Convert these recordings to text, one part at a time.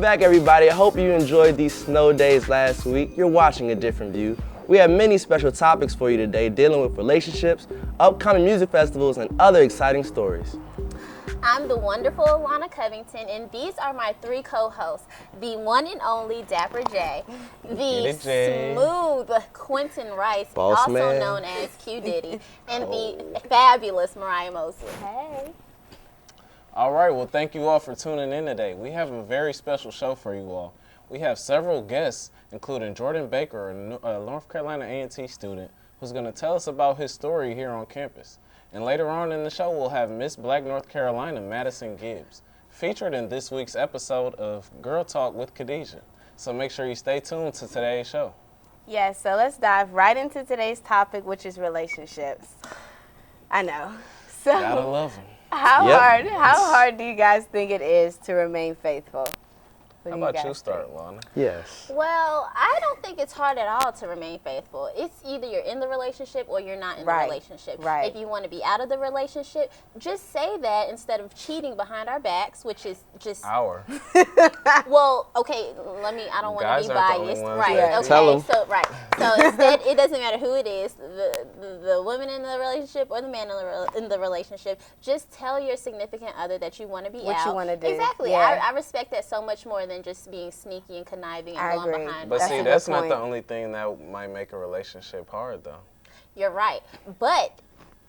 back, everybody. I hope you enjoyed these snow days last week. You're watching A Different View. We have many special topics for you today, dealing with relationships, upcoming music festivals, and other exciting stories. I'm the wonderful Alana Covington, and these are my three co-hosts, the one and only Dapper J, the smooth Quentin Rice, Boss also man. known as Q Diddy, and the fabulous Mariah Mosley. Hey. All right, well, thank you all for tuning in today. We have a very special show for you all. We have several guests, including Jordan Baker, a North Carolina A&T student, who's going to tell us about his story here on campus. And later on in the show, we'll have Miss Black North Carolina, Madison Gibbs, featured in this week's episode of Girl Talk with Khadejah. So make sure you stay tuned to today's show. Yes, so let's dive right into today's topic, which is relationships. I know. So Gotta love them. How hard do you guys think it is to remain faithful? How about you start, Lana? Yes. Well, I don't think it's hard at all to remain faithful. It's either you're in the relationship or you're not in the relationship. Right. If you want to be out of the relationship, just say that instead of cheating behind our backs, which is just... Well, okay, I don't want to be biased. Right, okay, Tell 'em. So instead, it doesn't matter who it is, the woman in the relationship or the man in the relationship, just tell your significant other that you want to be out. What you want to do. Exactly. Yeah. I respect that so much more than just being sneaky and conniving and going behind. But see, a that's good not point. the only thing that might make a relationship hard, though. You're right. But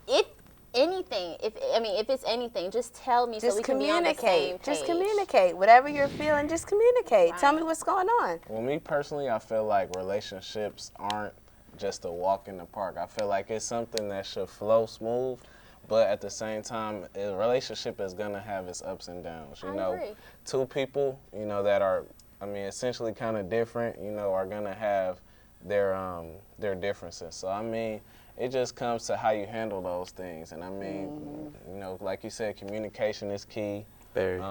if it's anything, just tell me so we can be on the same page. Just communicate. Whatever you're feeling, just communicate. Right. Tell me what's going on. Well, me personally, I feel like relationships aren't just a walk in the park. I feel like it's something that should flow smooth, but at the same time, a relationship is gonna have its ups and downs. You know, agree. two people, that are, essentially kind of different, are gonna have their differences. So it just comes to how you handle those things. And like you said, communication is key. Very.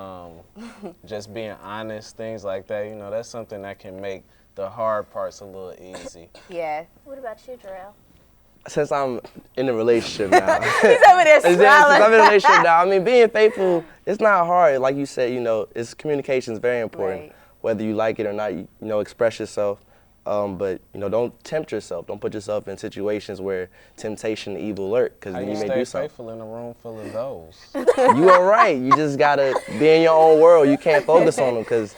Just being honest, things like that. That's something that can make the hard parts a little easy. Yeah. What about you, Jarrell? Since I'm in a relationship now. He's over there Since smiling. I'm in a relationship now, being faithful, it's not hard. Like you said, it's communication is very important. Right. Whether you like it or not, express yourself. But don't tempt yourself. Don't put yourself in situations where temptation and evil lurk, because then you may do something. Faithful in a room full of those? You are right. You just gotta be in your own world. You can't focus on them, because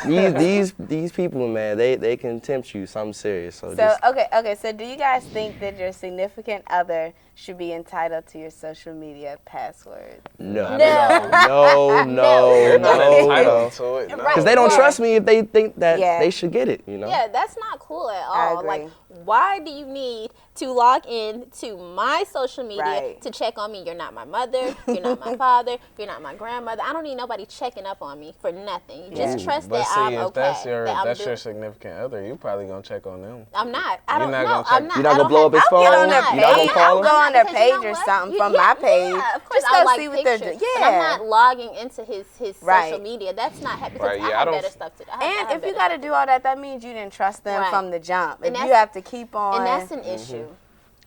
these people, man, they can tempt you something serious. So okay. So do you guys think that your significant other should be entitled to your social media password? No. They're not entitled to it. Because they don't trust me if they think that they should get it. Yeah, that's not cool at I all. agree. Like, why do you need to log in to my social media Right. to check on me? You're not my mother. You're not my father. You're not my grandmother. I don't need nobody checking up on me for nothing. You just trust that I'm okay. But see, if that's that your significant other, you probably gonna check on them. I'm not. I You're don't not know. gonna check- I'm not. You're not I gonna don't blow up have- his phone? Get on their You're not page. gonna call him? Go on their Because you page know or what? something You- from yeah, my page. Yeah, of course. Just I go like see what they're pictures, doing. but I'm Yeah. not logging into his Right. social media. That's not happening. Right, I yeah, I have don't- better stuff to do. And if you got to do all that, that means you didn't trust them Right. from the jump. And If you that's- have to keep on. And that's an issue.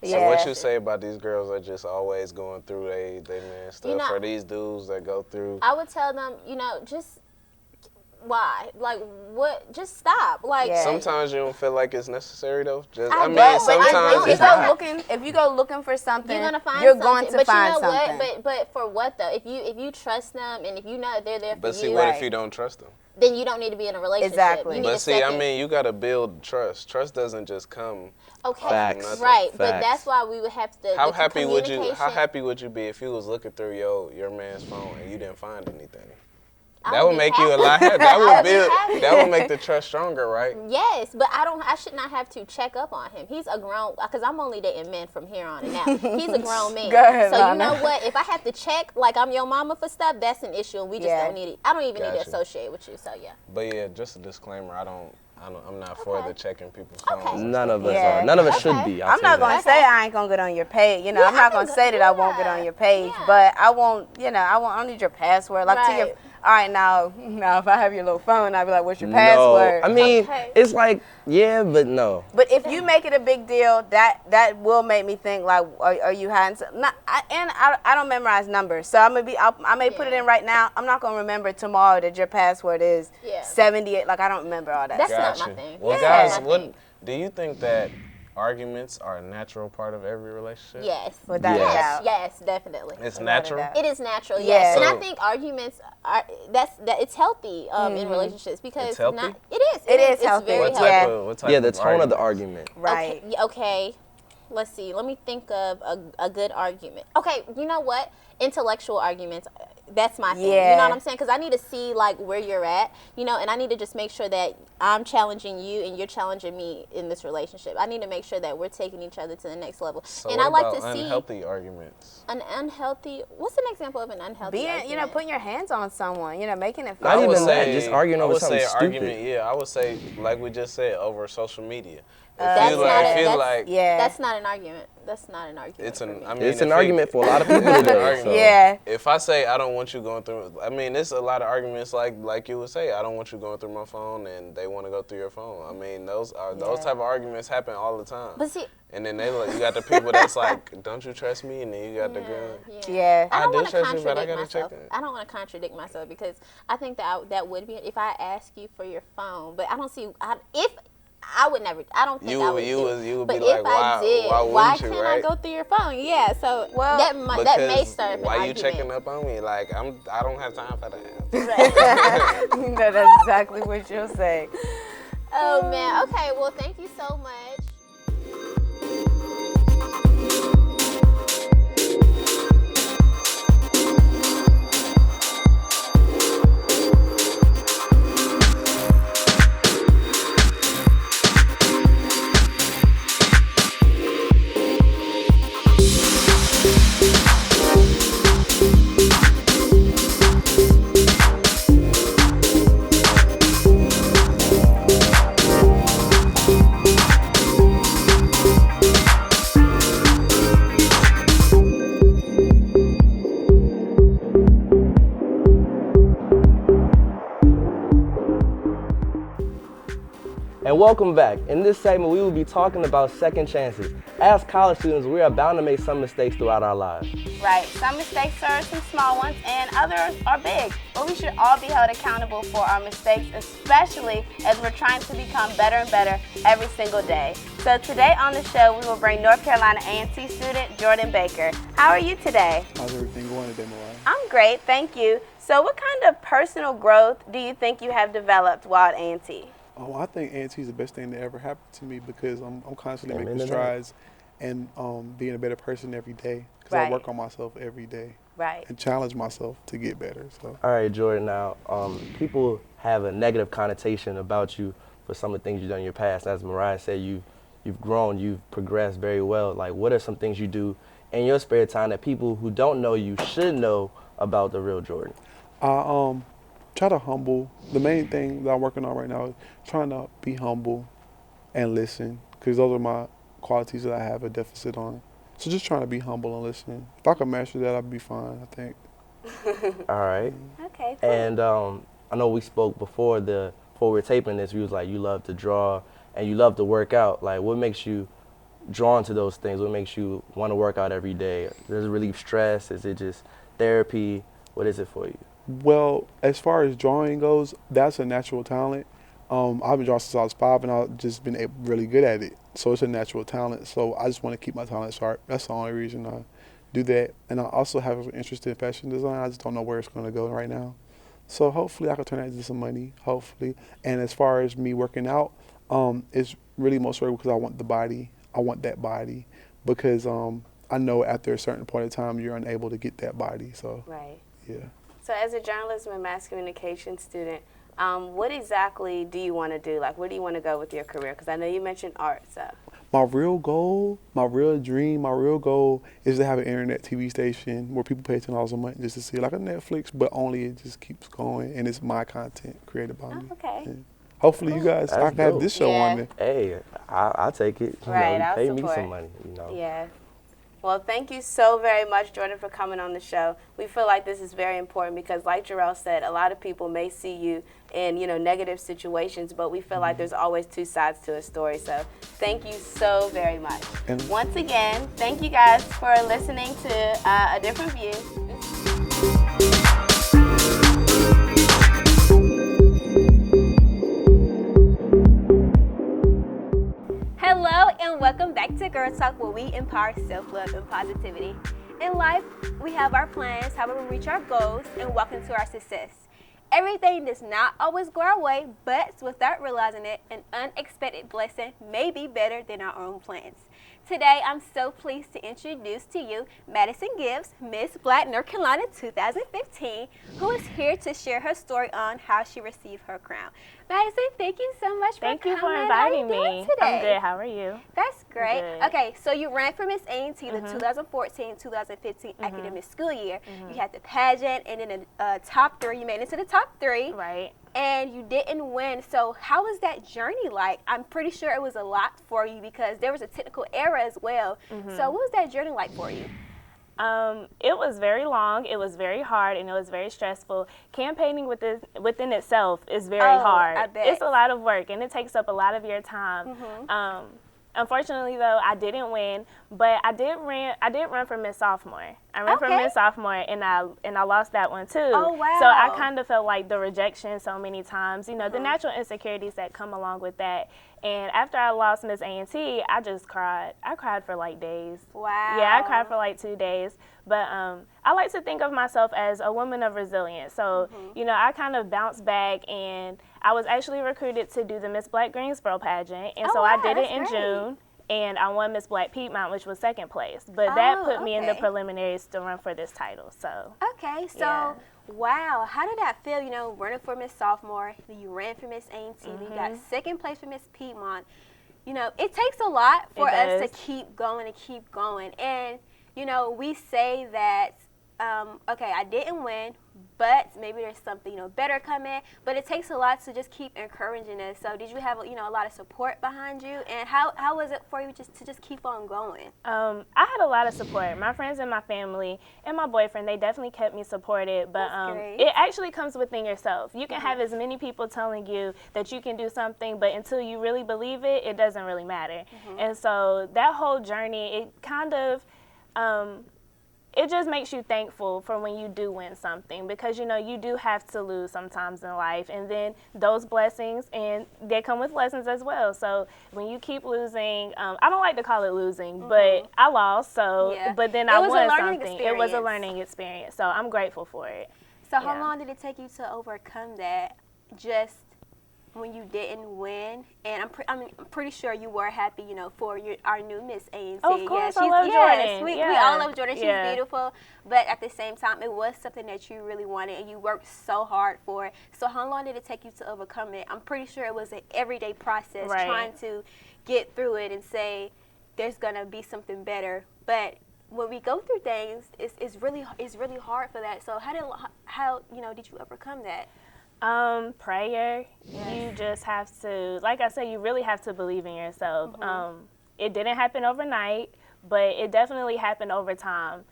So what you say about these girls that just always going through they man stuff, or these dudes that go through? I would tell them, just why? Like, what? Just stop. Like, Yeah. Sometimes you don't feel like it's necessary though. Sometimes it's not. if you go looking for something, you're gonna find you're something. going to find you know something. what? But for what though? If you trust them and if you know that they're there for But see, you, what if you don't trust them? then you don't need to be in a relationship. Exactly. You need But a see, second. you gotta build trust. Trust doesn't just come. Okay, Facts. right. But Facts. that's why we would have to. How the happy would you? How communication- happy would you be if you was looking through your man's phone and you didn't find anything? I That would be make you a happy. lot happier. I would be happy. That would make the trust stronger, right? Yes, but I should not have to check up on him. He's a grown, because I'm only dating men from here on and out. He's a grown man. Go ahead, so Lana. you know what? If I have to check like I'm your mama for stuff, that's an issue, and we just don't need it. I don't even need to Gotcha. associate with you. So yeah. But yeah, just a disclaimer. I'm not for the checking people's phones. Okay. None of us Yeah. are. None of us should Okay. be. I'm not going to say I ain't going to get on your page. I'm not going to say that I won't get on your page, but I won't, I don't need your password. Like to your, all right, now if I have your little phone, I'd be like, what's your password? I mean, it's like, yeah, but no. But if you make it a big deal, that will make me think, like, are you hiding something? I don't memorize numbers, so I may put it in right now. I'm not going to remember tomorrow that your password is 78. Like, I don't remember all that. That's not my thing. Well, guys, do you think that arguments are a natural part of every relationship? Yes. Without a doubt. Yes, definitely. It's natural? It is natural, yes. Yeah. And I think arguments are it's healthy in relationships because it's healthy? It is healthy. It's very What healthy. type of the tone of the argument. Right. Okay. Let's see. Let me think of a good argument. Okay, you know what? Intellectual arguments. That's my thing. Yeah. You know what I'm saying? Because I need to see like where you're at, you know, and I need to just make sure that I'm challenging you and you're challenging me in this relationship. I need to make sure that we're taking each other to the next level. So and what I like about to see unhealthy arguments. an unhealthy. What's an example of an unhealthy argument? Putting your hands on someone, making it Not fun. even that, just arguing over something stupid. Argument, I would say, like we just said, over social media. That's not an argument. That's not an argument. It's an argument for a lot of people today. So. Yeah. If I say I don't want you going through, I mean, it's a lot of arguments like you would say, I don't want you going through my phone, and they want to go through your phone. I mean, those type of arguments happen all the time. But see, and then you got the people that's like, don't you trust me? And then you got the girl. Yeah. I don't want to trust you, but I gotta myself. check it. I don't want to contradict myself because I think that would be if I ask you for your phone, but I don't see if. I would never. I don't think I would. You would be but like, if I did, why can't right? I go through your phone? Yeah. So that may start an why argument. you checking up on me? Like I don't have time for that. No, that's exactly what you'll say. Oh man. Okay. Well, thank you so much. And welcome back. In this segment, we will be talking about second chances. As college students, we are bound to make some mistakes throughout our lives. Right. Some mistakes are some small ones, and others are big. But we should all be held accountable for our mistakes, especially as we're trying to become better and better every single day. So today on the show, we will bring North Carolina A&T student Jordan Baker. How are you today? How's everything going today, Mariah? I'm great, thank you. So what kind of personal growth do you think you have developed while at A&T? Oh, I think A&T is the best thing that ever happened to me because I'm constantly making strides and being a better person every day because I work on myself every day and challenge myself to get better. So. All right, Jordan, now people have a negative connotation about you for some of the things you've done in your past. As Mariah said, you've grown, you've progressed very well. Like, what are some things you do in your spare time that people who don't know you should know about the real Jordan? Try to humble. The main thing that I'm working on right now is trying to be humble and listen because those are my qualities that I have a deficit on. So just trying to be humble and listen. If I could master that, I'd be fine, I think. All right. Okay, cool. And I know we spoke before we were taping this, you was like, you love to draw and you love to work out. Like, what makes you drawn to those things? What makes you want to work out every day? Does it relieve stress? Is it just therapy? What is it for you? Well, as far as drawing goes, that's a natural talent. I've been drawing since I was 5, and I've just been really good at it. So it's a natural talent. So I just want to keep my talent sharp. That's the only reason I do that. And I also have an interest in fashion design. I just don't know where it's going to go right now. So hopefully I can turn that into some money, hopefully. And as far as me working out, it's really most because I want the body. I want that body because I know after a certain point in time you're unable to get that body. So, yeah. So as a journalism and mass communication student, what exactly do you want to do? Like, where do you want to go with your career? Because I know you mentioned art, so. My real goal, my real dream, my real goal is to have an internet TV station where people pay $10 a month just to see it, like a Netflix, but only it just keeps going, and it's my content created by me. Okay. Yeah. Hopefully you guys, I can have this show on there. Hey, I'll take it. You Right, know, I'll pay me support. some money, you know. Yeah. Well, thank you so very much, Jordan, for coming on the show. We feel like this is very important because, like Jarrell said, a lot of people may see you in, negative situations, but we feel like there's always two sides to a story. So thank you so very much. And once again, thank you guys for listening to A Different View. Hello and welcome back to Girl Talk, where we empower self-love and positivity. In life, we have our plans, how we will reach our goals, and walk into our success. Everything does not always go our way, but without realizing it, an unexpected blessing may be better than our own plans. Today, I'm so pleased to introduce to you Madison Gibbs, Miss Black North Carolina 2015, who is here to share her story on how she received her crown. Madison, thank you so much for coming. Thank you for inviting me. Today? I'm good. How are you? That's great. Good. Okay, so you ran for Miss A&T the 2014-2015 academic school year. You had the pageant and then the top 3. You made it to the top 3. Right. And you didn't win. So how was that journey like? I'm pretty sure it was a lot for you because there was a technical error as well. So what was that journey like for you? It was very long, it was very hard, and it was very stressful. Campaigning within itself is very hard. I bet. It's a lot of work, and it takes up a lot of your time. Unfortunately, though, I didn't win, but I did run for Miss Sophomore. I ran for Miss Sophomore, and I lost that one too. Oh, wow. So I kind of felt like the rejection so many times, the natural insecurities that come along with that. And after I lost Miss A&T, I just cried. I cried for like days. Wow. Yeah, I cried for like 2 days. But I like to think of myself as a woman of resilience. So, I kind of bounced back, and I was actually recruited to do the Miss Black Greensboro pageant. And so I did it in June, and I won Miss Black Piedmont, which was second place. But that put me in the preliminaries to run for this title. So. Okay, so wow, how did that feel? Running for Miss Sophomore, you ran for Miss A&T, you got second place for Miss Piedmont. It takes a lot for us to keep going and keep going. And we say that, okay, I didn't win, but maybe there's something, better coming. But it takes a lot to just keep encouraging us. So did you have, a lot of support behind you? And how was it for you to just keep on going? I had a lot of support. My friends and my family and my boyfriend, they definitely kept me supported. But it actually comes within yourself. You can have as many people telling you that you can do something, but until you really believe it, it doesn't really matter. And so that whole journey, it kind of... it just makes you thankful for when you do win something because, you do have to lose sometimes in life. And then those blessings, and they come with lessons as well. So when you keep losing, I don't like to call it losing, but I lost. So, but then I won something. It was a learning experience. So I'm grateful for it. So how long did it take you to overcome that just when you didn't win? And I'm pretty sure you were happy, for our new Miss A&T. Of course, I love Jordan. We all love Jordan. She's beautiful. But at the same time, it was something that you really wanted, and you worked so hard for it. So how long did it take you to overcome it? I'm pretty sure it was an everyday process, trying to get through it and say, there's going to be something better. But when we go through things, it's really hard for that. So how did you overcome that? Prayer. You just have to, like I said, you really have to believe in yourself. It didn't happen overnight, but it definitely happened over time,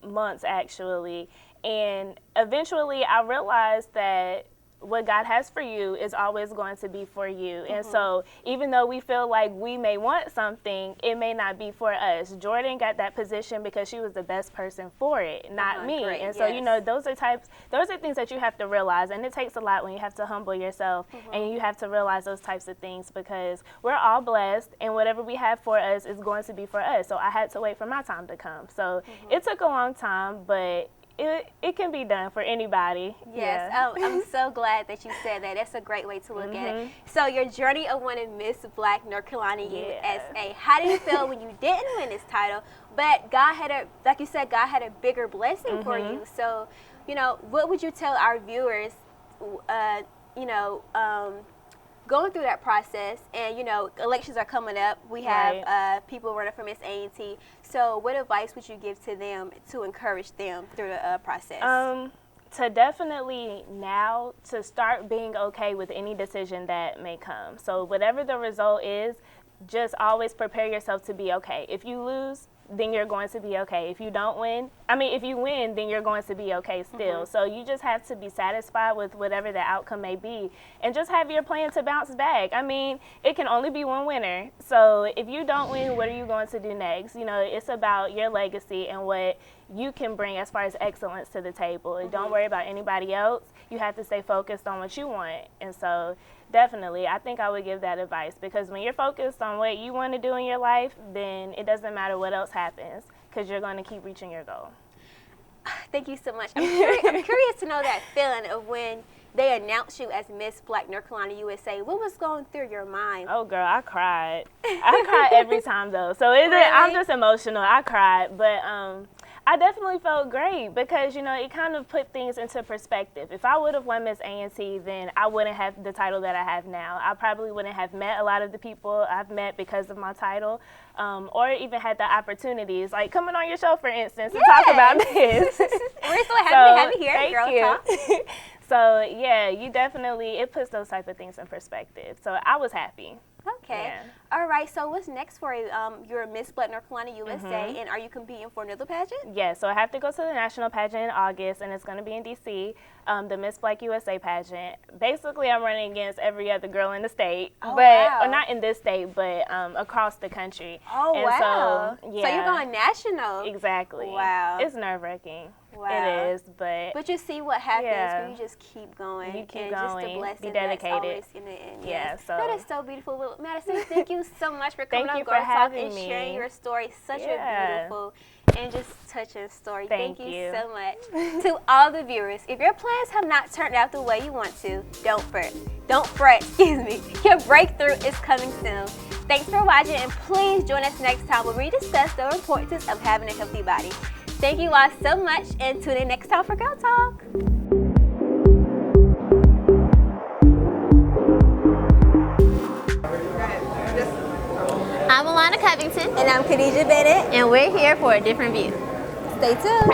months actually. And eventually I realized that what God has for you is always going to be for you. And so even though we feel like we may want something, it may not be for us. Jordan got that position because she was the best person for it, not me. Great, and so, those are things that you have to realize. And it takes a lot when you have to humble yourself and you have to realize those types of things because we're all blessed and whatever we have for us is going to be for us. So I had to wait for my time to come. So it took a long time, but it can be done for anybody. Yes, I'm so glad that you said that. That's a great way to look at it. So your journey of winning Miss Black North Carolina USA, how did you feel when you didn't win this title, but God had like you said, God had a bigger blessing for you. So, what would you tell our viewers, going through that process, and elections are coming up. We have people running for Miss A&T. So what advice would you give to them to encourage them through the process? To definitely now to start being okay with any decision that may come. So whatever the result is, just always prepare yourself to be okay. If you lose, then you're going to be okay. If you win, then you're going to be okay still. So you just have to be satisfied with whatever the outcome may be and just have your plan to bounce back. I mean, it can only be one winner. So if you don't win, what are you going to do next? You know, it's about your legacy and what you can bring as far as excellence to the table. And don't worry about anybody else. You have to stay focused on what you want. And so definitely, I think I would give that advice, because when you're focused on what you want to do in your life, then it doesn't matter what else happens, because you're going to keep reaching your goal. Thank you so much. I'm curious to know that feeling of when they announced you as Miss Black North Carolina USA. What was going through your mind? Oh, girl, I cried. I cry every time, though. So I'm just emotional. I cried. But I definitely felt great because, you know, it kind of put things into perspective. If I would have won Miss A&T, then I wouldn't have the title that I have now. I probably wouldn't have met a lot of the people I've met because of my title, or even had the opportunities, like coming on your show, for instance, to talk about this. We're so happy to have you here, thank Girl you. Talk. So, yeah, it puts those type of things in perspective. So I was happy. Okay. Yeah. All right. So what's next for you? You're Miss Black North Carolina USA, and are you competing for another pageant? Yeah. So I have to go to the national pageant in August, and it's going to be in D.C. The Miss Black USA pageant. Basically, I'm running against every other girl in the state, or not in this state, but across the country. Oh, and wow. So, yeah. So you're going national. Exactly. Wow. It's nerve-wracking. Wow. It is, but you see what happens yeah. when you just keep going. You keep and going, just the blessing be dedicated. that's always in the end. Yeah, yes. so that is so beautiful. Well, Madison, thank you so much for coming Thank on you Girl for Talk having and me. sharing your story. Such a Yeah. beautiful and just touching story. Thank you you. so much. To all the viewers, if your plans have not turned out the way you want to, don't fret. Don't fret, excuse me. Your breakthrough is coming soon. Thanks for watching, and please join us next time where we discuss the importance of having a healthy body. Thank you all so much, and tune in next time for Girl Talk. I'm Alana Covington. And I'm Khadejah Bennett. And we're here for a different view. Stay tuned.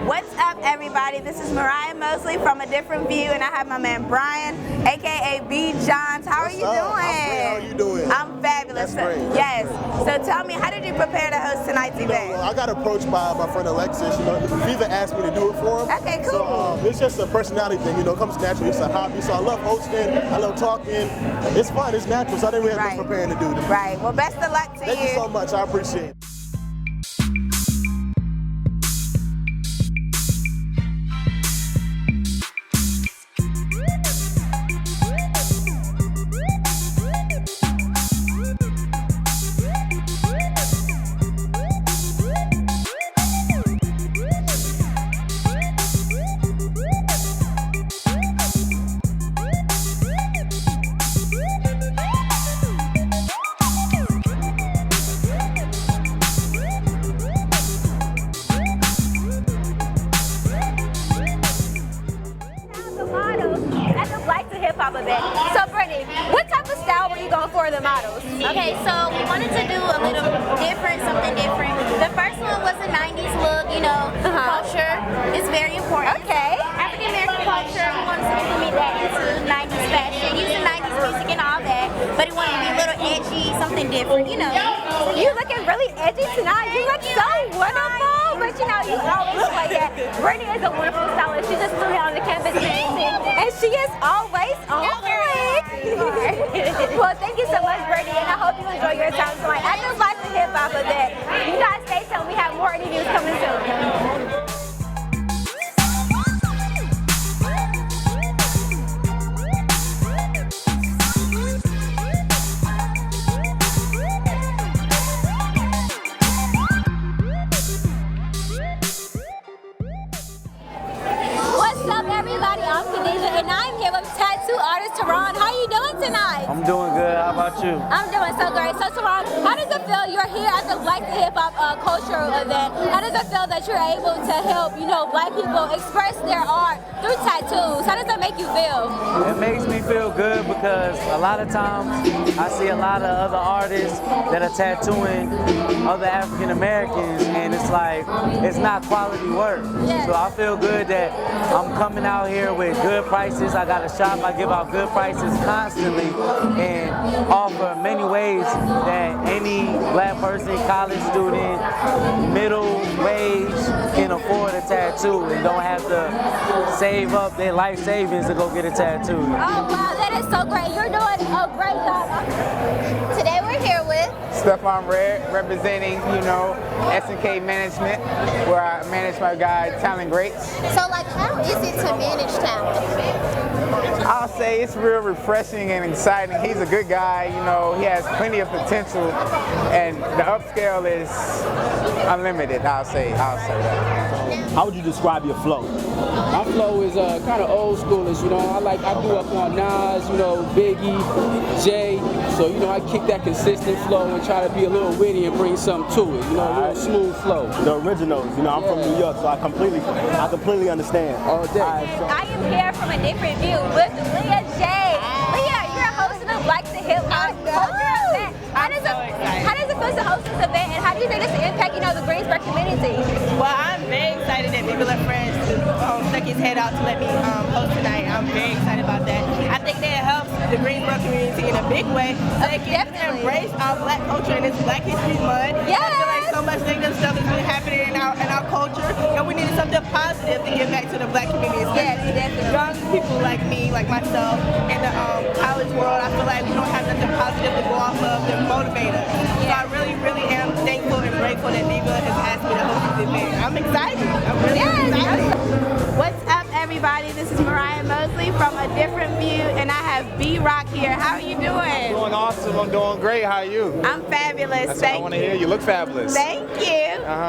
What's up, everybody? This is Mariah Mosley from A Different View, and I have my man Brian, aka B. Johns. How are you doing? I'm great. How are you doing? I'm fabulous. That's great. Yes. So tell me, how did you prepare to host tonight's event? Well, I got approached by my friend Alexis. You know, Viva asked me to do it for him. Okay, cool. So it's just a personality thing. You know, it comes naturally. It's a hobby. So I love hosting. I love talking. It's fun. It's natural. So I didn't really have to preparing to do this. Right. Well, best of luck to you. Thank you so much. I appreciate it. So, Brittany, what type of style were you going for the models? Okay, so we wanted to do a little different, something different. The first one was a 90s look, you know, culture is very important. Okay. African American culture, we wanted to implement that into 90s fashion, using 90s music and all that, but it wanted to be a little edgy, something different, you know. You looking really edgy tonight. You look so wonderful, but you know, you always play that. Brittany is a wonderful stylist. She just threw it on the canvas and she is always on point. Well, thank you so much, Brittany, and I hope you enjoy your time tonight. I just like the hip hop of that. You guys stay tuned. We have more interviews coming soon. What's up, everybody? I'm Khadejah, and I'm here with tattoo artist Teron. How you doing tonight? I'm doing good. How How about you? I'm doing so great. So Teron, how does it feel? You're here at the Black to Hip Hop cultural event. How does it feel that you're able to help, Black people express their art through tattoos? How does that make you feel? It makes me feel good because a lot of times I see a lot of other artists that are tattooing other African Americans, and it's like, it's not quality work. Yes. So I feel good that I'm coming out here with good prices. I got a shop, I give out good prices constantly and offer many ways that any Black person, college student, middle wage can afford a tattoo and don't have to save up their life savings to go get a tattoo. Oh wow, that is so great. You're doing a great job. Today we're here with Stephon Red, representing, S&K Management, where I manage my guy, Talent Greats. So how is it to manage talent? I'll say it's real refreshing and exciting. He's a good guy, he has plenty of potential, and the upscale is unlimited, I'll say that. How would you describe your flow? My flow is kind of old schoolish, I grew up on Nas, Biggie, Jay, so I kick that consistent flow and try to be a little witty and bring something to it, a little smooth flow. The originals, I'm from New York, so I completely understand. All day. I am here from a different view with Leah J. Leah, you're hosting the Black to Hip Hop culture event. How does it feel to host this event, and how do you think this will impact, the Greensboro community? Well, I'm very excited that people are friends stuck his head out to let me host tonight. I'm very excited about that. I think that it helps the Greensboro community in a big way. They can embrace our Black culture and it's Black History Month. Yes. I feel like so much negative stuff has been happening in our culture, and we needed something positive to give back to the Black community. Yes, definitely. Young people like me, like myself, in the college world, I feel like we don't have nothing positive to go off of to motivate us. So I really, really am thankful and grateful that Diva has asked me to host this event. I'm excited. I'm really excited. What's up, everybody? This is Mariah Mosley from A Different View, and I have B-Rock here. How are you doing? I'm doing awesome. I'm doing great. How are you? I'm fabulous. That's what I want to hear. You look fabulous. Thank you.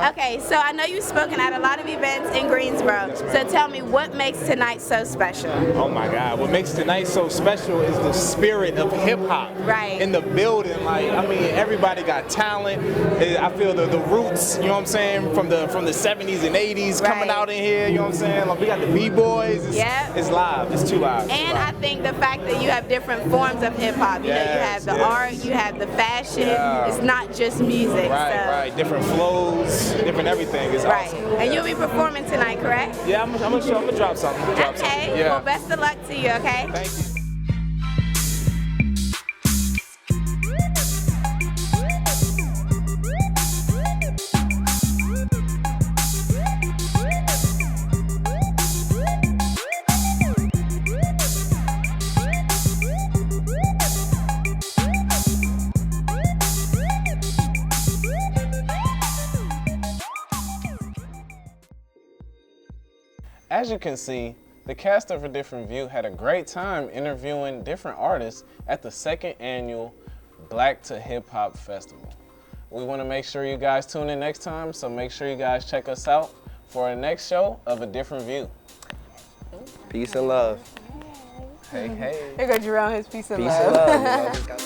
Okay, so I know you've spoken at a lot of events in Greensboro. So tell me, what makes tonight so special? Oh my God. What makes tonight so special is the spirit of hip hop. Right. In the building. Everybody got talent. I feel the roots, you know what I'm saying, from the 70s and 80s coming out in here, you know what I'm saying? We got the B-boys. It's live. It's too live. And I think the fact that you have different forms of hip hop. You have the art, you have the fashion. It's not just music. Right. Different flows, different everything. It's awesome. And you'll be performing tonight, correct? Yeah, I'm gonna drop something. Okay. Yeah. Well, best of luck to you, okay? Thank you. As you can see, the cast of A Different View had a great time interviewing different artists at the 2nd annual Black to Hip Hop Festival. We want to make sure you guys tune in next time, so make sure you guys check us out for our next show of A Different View. Peace and love. Hey. Here goes Jerome, his peace and Peace love. and love.